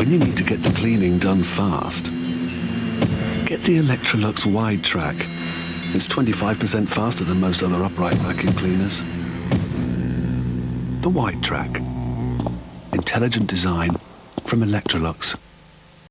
When you need to get the cleaning done fast, get the Electrolux wide track. It's 25% faster than most other upright vacuum cleaners. The wide track. Intelligent design from Electrolux.